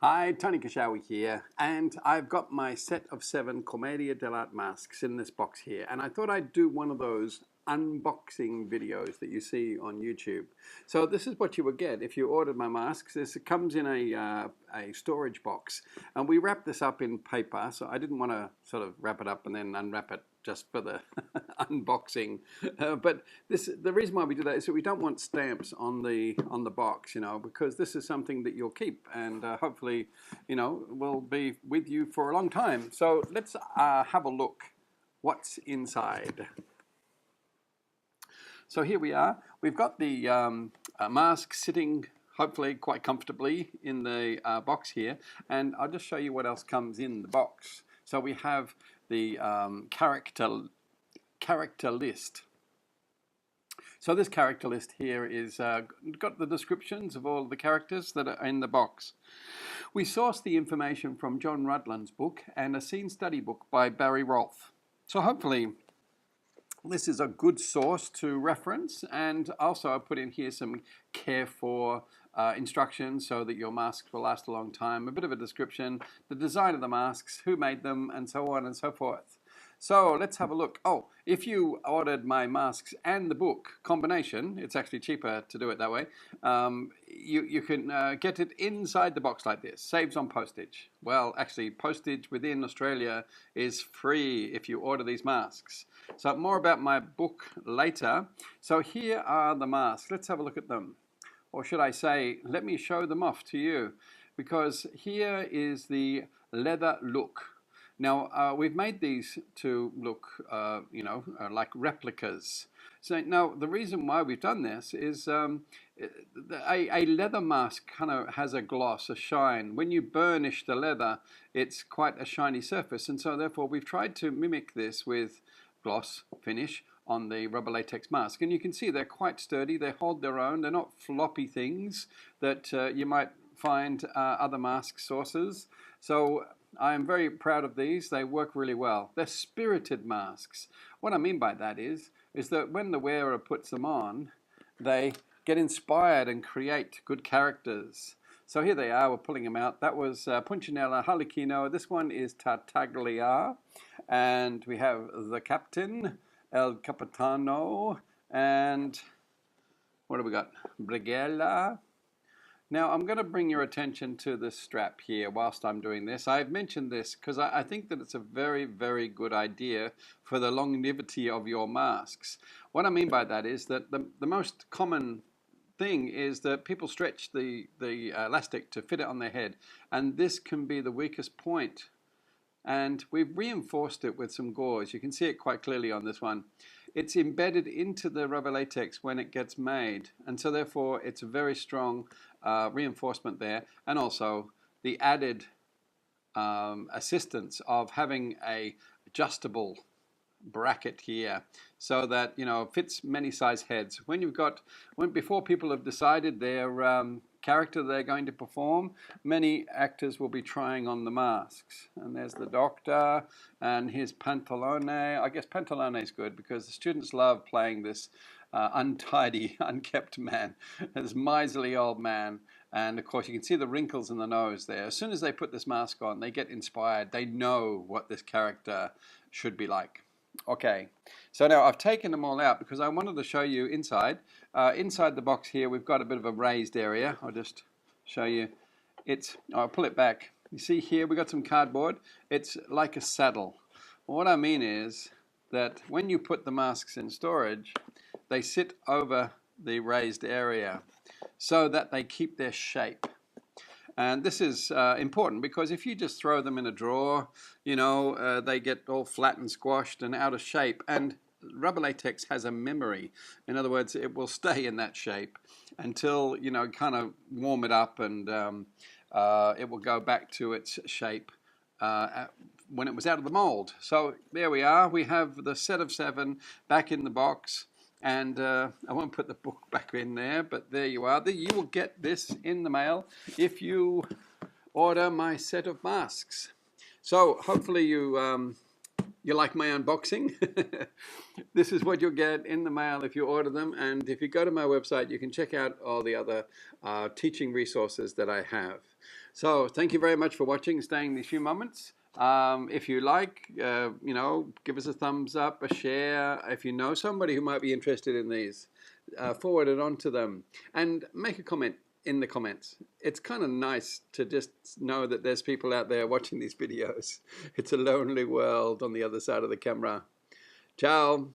Hi, Tony Kishawi here, and I've got my set of 7 Commedia dell'Arte masks in this box here, and I thought I'd do one of those unboxing videos that you see on YouTube. So this is what you would get if you ordered my masks. It comes in a storage box, and we wrap this up in paper, so I didn't want to sort of wrap it up and then unwrap it just for the unboxing. But the reason why we do that is that we don't want stamps on the box, because this is something that you'll keep and hopefully, will be with you for a long time. So let's have a look what's inside. So here we are. We've got the mask sitting hopefully quite comfortably in the box here, and I'll just show you what else comes in the box. So we have the character list. So this character list here is got the descriptions of all the characters that are in the box. We sourced the information from John Rutland's book and a scene study book by Barry Rolfe. So hopefully this is a good source to reference, and also I put in here some care for instructions so that your masks will last a long time, a bit of a description, the design of the masks, who made them, and so on and so forth. So let's have a look. Oh, if you ordered my masks and the book combination, it's actually cheaper to do it that way. You can get it inside the box like this. Saves on postage. Well, actually, postage within Australia is free if you order these masks. So more about my book later. So here are the masks. Let's have a look at them. Or should I say, let me show them off to you, because here is the leather look. Now, we've made these to look, like replicas. So now the reason why we've done this is a leather mask kind of has a gloss, a shine. When you burnish the leather, it's quite a shiny surface, and so therefore we've tried to mimic this with gloss finish on the rubber latex mask. And you can see they're quite sturdy, they hold their own, they're not floppy things that you might find other mask sources. So I'm very proud of these. They work really well. They're spirited masks. What I mean by that is that when the wearer puts them on, they get inspired and create good characters. So here they are, we're pulling them out. That was Punchinella, Harlequino. This one is Tartaglia. And we have the Captain, El Capitano, and what have we got? Brigella. Now I'm going to bring your attention to this strap here whilst I'm doing this. I've mentioned this because I think that it's a very, very good idea for the longevity of your masks. What I mean by that is that the most common thing is that people stretch the elastic to fit it on their head, and this can be the weakest point. And we've reinforced it with some gauze. You can see it quite clearly on this one. It's embedded into the rubber latex when it gets made, and so therefore it's a very strong reinforcement there, and also the added assistance of having a adjustable bracket here so that it fits many size heads. Before people have decided their character they're going to perform, many actors will be trying on the masks. And there's the doctor and his pantalone. I guess pantalone is good because the students love playing this untidy, unkept man, this miserly old man. And of course you can see the wrinkles in the nose there. As soon as they put this mask on, they get inspired. They know what this character should be like. Okay, so now I've taken them all out because I wanted to show you inside. Inside the box here we've got a bit of a raised area. I'll just show you. I'll pull it back. You see here we've got some cardboard. It's like a saddle. What I mean is that when you put the masks in storage, they sit over the raised area so that they keep their shape. And this is important because if you just throw them in a drawer, they get all flat and squashed and out of shape. And rubber latex has a memory. In other words, it will stay in that shape until, kind of warm it up, and it will go back to its shape when it was out of the mold. So there we are. We have the set of 7 back in the box. And I won't put the book back in there, but there you are. You will get this in the mail if you order my set of masks. So hopefully you You like my unboxing? This is what you'll get in the mail if you order them. And if you go to my website, you can check out all the other teaching resources that I have. So thank you very much for watching and staying these few moments. If you like, give us a thumbs up, a share. If you know somebody who might be interested in these, forward it on to them. And make a comment in the comments. It's kind of nice to just know that there's people out there watching these videos. It's a lonely world on the other side of the camera. Ciao.